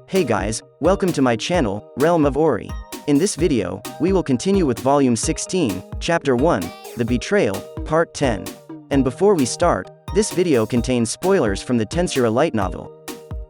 Hey guys, welcome to my channel, Realm of Ori. In this video, we will continue with Volume 16, Chapter 1, The Betrayal, Part 10. And before we start, this video contains spoilers from the Tensura Light Novel.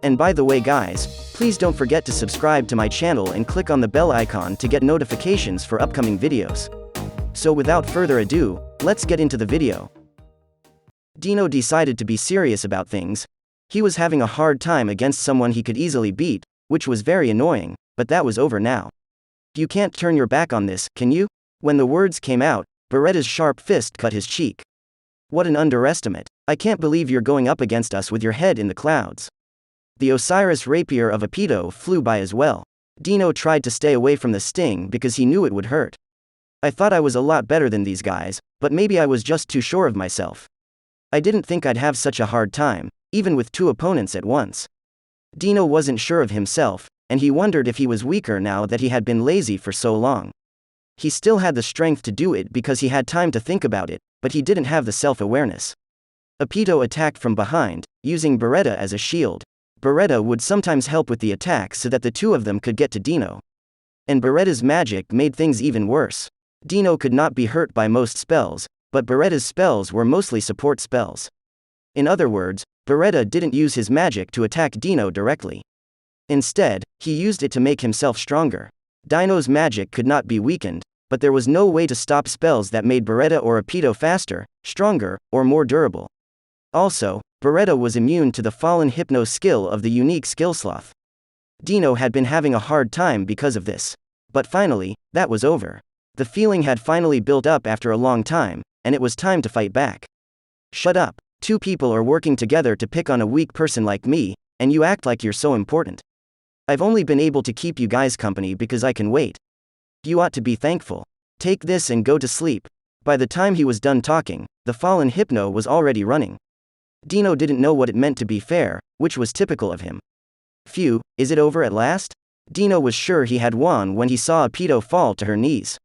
And by the way guys, please don't forget to subscribe to my channel and click on the bell icon to get notifications for upcoming videos. So without further ado, let's get into the video. Dino decided to be serious about things. He was having a hard time against someone he could easily beat, which was very annoying, but that was over now. You can't turn your back on this, can you? When the words came out, Beretta's sharp fist cut his cheek. What an underestimate. I can't believe you're going up against us with your head in the clouds. The Osiris rapier of Apito flew by as well. Dino tried to stay away from the sting because he knew it would hurt. I thought I was a lot better than these guys, but maybe I was just too sure of myself. I didn't think I'd have such a hard time, even with two opponents at once. Dino wasn't sure of himself, and he wondered if he was weaker now that he had been lazy for so long. He still had the strength to do it because he had time to think about it, but he didn't have the self-awareness. Apito attacked from behind, using Beretta as a shield. Beretta would sometimes help with the attack so that the two of them could get to Dino. And Beretta's magic made things even worse. Dino could not be hurt by most spells, but Beretta's spells were mostly support spells. In other words, Beretta didn't use his magic to attack Dino directly. Instead, he used it to make himself stronger. Dino's magic could not be weakened, but there was no way to stop spells that made Beretta or Apito faster, stronger, or more durable. Also, Beretta was immune to the Fallen Hypno skill of the Unique Skill Sloth. Dino had been having a hard time because of this. But finally, that was over. The feeling had finally built up after a long time, and it was time to fight back. Shut up. Two people are working together to pick on a weak person like me, and you act like you're so important. I've only been able to keep you guys company because I can wait. You ought to be thankful. Take this and go to sleep. By the time he was done talking, the Fallen Hypno was already running. Dino didn't know what it meant to be fair, which was typical of him. Phew, is it over at last? Dino was sure he had won when he saw Apito fall to her knees.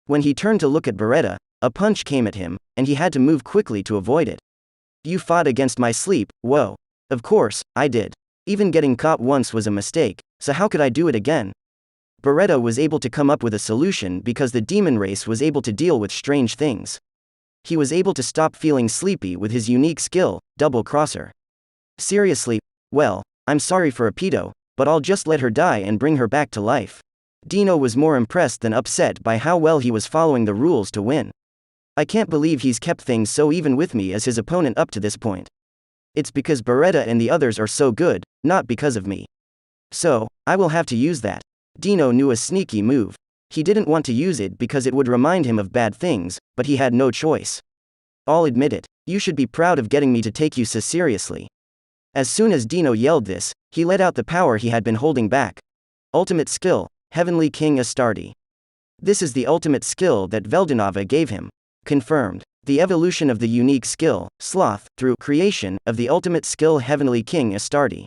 When he turned to look at Beretta, a punch came at him, and he had to move quickly to avoid it. You fought against my sleep, whoa. Of course, I did. Even getting caught once was a mistake, so how could I do it again? Beretta was able to come up with a solution because the demon race was able to deal with strange things. He was able to stop feeling sleepy with his unique skill, Double Crosser. Seriously, well, I'm sorry for Apito, but I'll just let her die and bring her back to life. Dino was more impressed than upset by how well he was following the rules to win. I can't believe he's kept things so even with me as his opponent up to this point. It's because Beretta and the others are so good, not because of me. So, I will have to use that. Dino knew a sneaky move. He didn't want to use it because it would remind him of bad things, but he had no choice. I'll admit it, you should be proud of getting me to take you so seriously. As soon as Dino yelled this, he let out the power he had been holding back. Ultimate skill, Heavenly King Astartes. This is the ultimate skill that Veldinava gave him. Confirmed. The evolution of the unique skill, Sloth, through creation of the ultimate skill Heavenly King Astartes.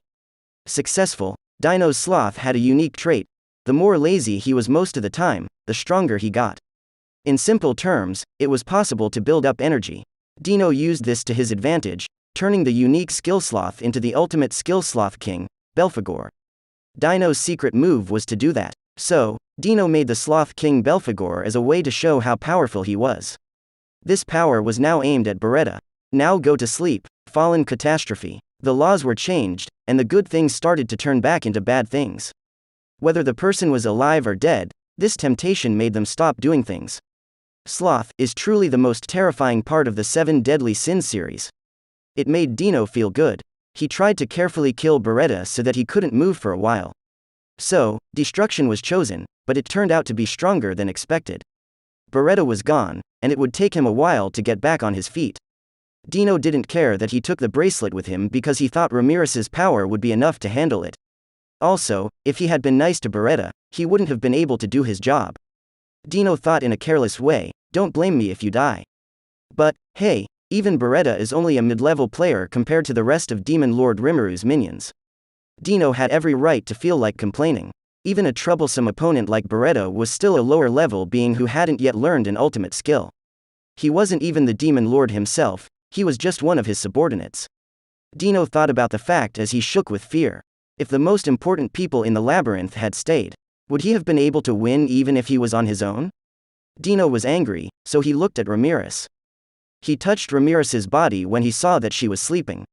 Successful. Dino's Sloth had a unique trait. The more lazy he was most of the time, the stronger he got. In simple terms, it was possible to build up energy. Dino used this to his advantage, turning the unique skill sloth into the ultimate skill sloth king, Belphegor. Dino's secret move was to do that. So, Dino made the Sloth King Belphegor as a way to show how powerful he was. This power was now aimed at Beretta. Now go to sleep, Fallen Catastrophe. The laws were changed, and the good things started to turn back into bad things. Whether the person was alive or dead, this temptation made them stop doing things. Sloth is truly the most terrifying part of the 7 Deadly Sins series. It made Dino feel good. He tried to carefully kill Beretta so that he couldn't move for a while. So, destruction was chosen, but it turned out to be stronger than expected. Beretta was gone, and it would take him a while to get back on his feet. Dino didn't care that he took the bracelet with him because he thought Ramiris's power would be enough to handle it. Also, if he had been nice to Beretta, he wouldn't have been able to do his job. Dino thought in a careless way, don't blame me if you die. But, hey, even Beretta is only a mid-level player compared to the rest of Demon Lord Rimiru's minions. Dino had every right to feel like complaining. Even a troublesome opponent like Beretta was still a lower level being who hadn't yet learned an ultimate skill. He wasn't even the Demon Lord himself, he was just one of his subordinates. Dino thought about the fact as he shook with fear. If the most important people in the labyrinth had stayed, would he have been able to win even if he was on his own? Dino was angry, so he looked at Ramirez. He touched Ramirez's body when he saw that she was sleeping.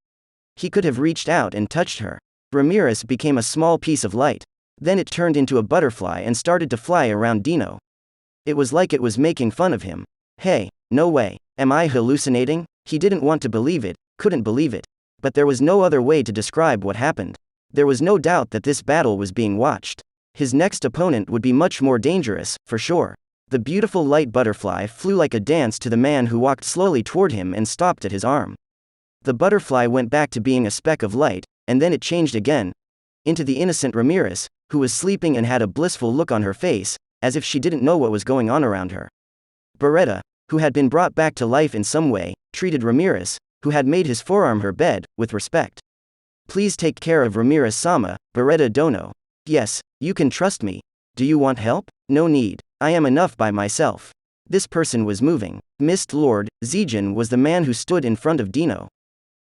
He could have reached out and touched her. Ramirez became a small piece of light. Then it turned into a butterfly and started to fly around Dino. It was like it was making fun of him. Hey, no way. Am I hallucinating? He didn't want to believe it, couldn't believe it. But there was no other way to describe what happened. There was no doubt that this battle was being watched. His next opponent would be much more dangerous, for sure. The beautiful light butterfly flew like a dance to the man who walked slowly toward him and stopped at his arm. The butterfly went back to being a speck of light, and then it changed again into the innocent Ramirez, who was sleeping and had a blissful look on her face, as if she didn't know what was going on around her. Beretta, who had been brought back to life in some way, treated Ramirez, who had made his forearm her bed, with respect. Please take care of Ramirez-sama, Beretta Dono. Yes, you can trust me. Do you want help? No need. I am enough by myself. This person was moving. Mist Lord, Zegion was the man who stood in front of Dino.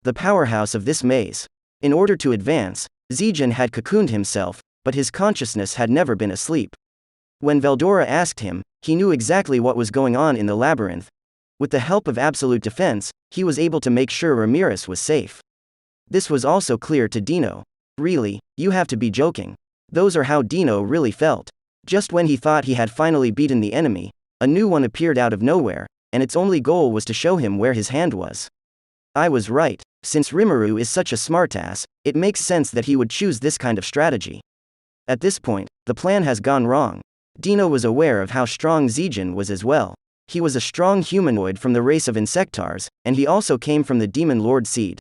The powerhouse of this maze. In order to advance, Zegion had cocooned himself, but his consciousness had never been asleep. When Veldora asked him, he knew exactly what was going on in the labyrinth. With the help of absolute defense, he was able to make sure Ramirez was safe. This was also clear to Dino. Really, you have to be joking. Those are how Dino really felt. Just when he thought he had finally beaten the enemy, a new one appeared out of nowhere, and its only goal was to show him where his hand was. I was right. Since Rimuru is such a smartass, it makes sense that he would choose this kind of strategy. At this point, the plan has gone wrong. Dino was aware of how strong Zegion was as well. He was a strong humanoid from the race of Insectars, and he also came from the Demon Lord seed.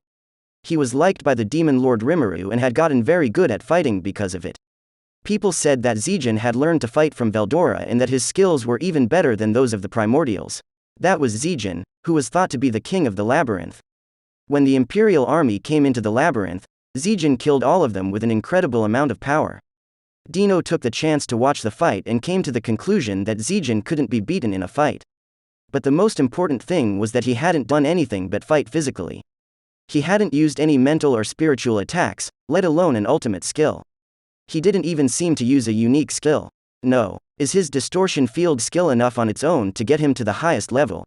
He was liked by the Demon Lord Rimuru and had gotten very good at fighting because of it. People said that Zegion had learned to fight from Veldora and that his skills were even better than those of the Primordials. That was Zegion, who was thought to be the king of the labyrinth. When the Imperial army came into the labyrinth, Zegion killed all of them with an incredible amount of power. Dino took the chance to watch the fight and came to the conclusion that Zegion couldn't be beaten in a fight. But the most important thing was that he hadn't done anything but fight physically. He hadn't used any mental or spiritual attacks, let alone an ultimate skill. He didn't even seem to use a unique skill. No. Is his distortion field skill enough on its own to get him to the highest level?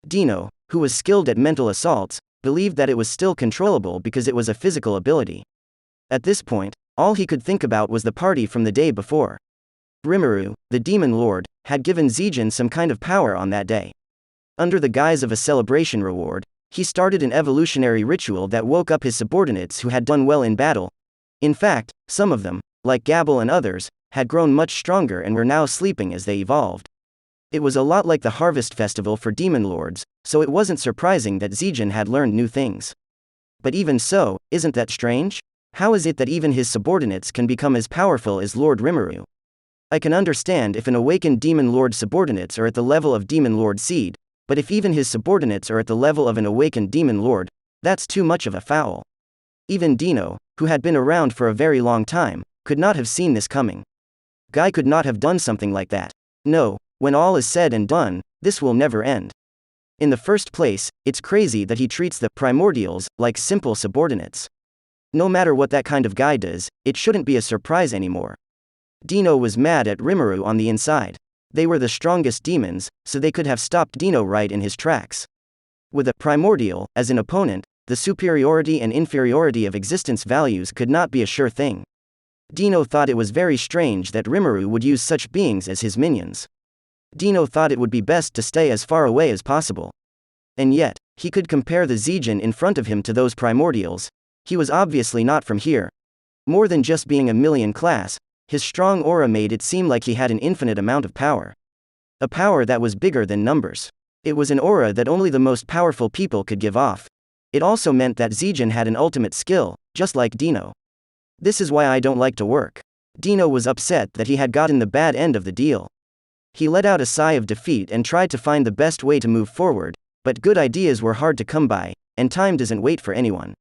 Dino, who was skilled at mental assaults, believed that it was still controllable because it was a physical ability. At this point, all he could think about was the party from the day before. Rimuru, the Demon Lord, had given Zegion some kind of power on that day. Under the guise of a celebration reward, he started an evolutionary ritual that woke up his subordinates who had done well in battle. In fact, some of them, like Gabble and others, had grown much stronger and were now sleeping as they evolved. It was a lot like the Harvest Festival for Demon Lords, so it wasn't surprising that Zegion had learned new things. But even so, isn't that strange? How is it that even his subordinates can become as powerful as Lord Rimuru? I can understand if an awakened Demon Lord subordinates are at the level of Demon Lord seed, but if even his subordinates are at the level of an awakened Demon Lord, that's too much of a foul. Even Dino, who had been around for a very long time, could not have seen this coming. Guy could not have done something like that. No, when all is said and done, this will never end. In the first place, it's crazy that he treats the Primordials like simple subordinates. No matter what that kind of guy does, it shouldn't be a surprise anymore. Dino was mad at Rimuru on the inside. They were the strongest demons, so they could have stopped Dino right in his tracks. With a Primordial as an opponent, the superiority and inferiority of existence values could not be a sure thing. Dino thought it was very strange that Rimuru would use such beings as his minions. Dino thought it would be best to stay as far away as possible. And yet, he could compare the Zegion in front of him to those Primordials. He was obviously not from here. More than just being a million class, his strong aura made it seem like he had an infinite amount of power. A power that was bigger than numbers. It was an aura that only the most powerful people could give off. It also meant that Zegion had an ultimate skill, just like Dino. This is why I don't like to work. Dino was upset that he had gotten the bad end of the deal. He let out a sigh of defeat and tried to find the best way to move forward, but good ideas were hard to come by, and time doesn't wait for anyone.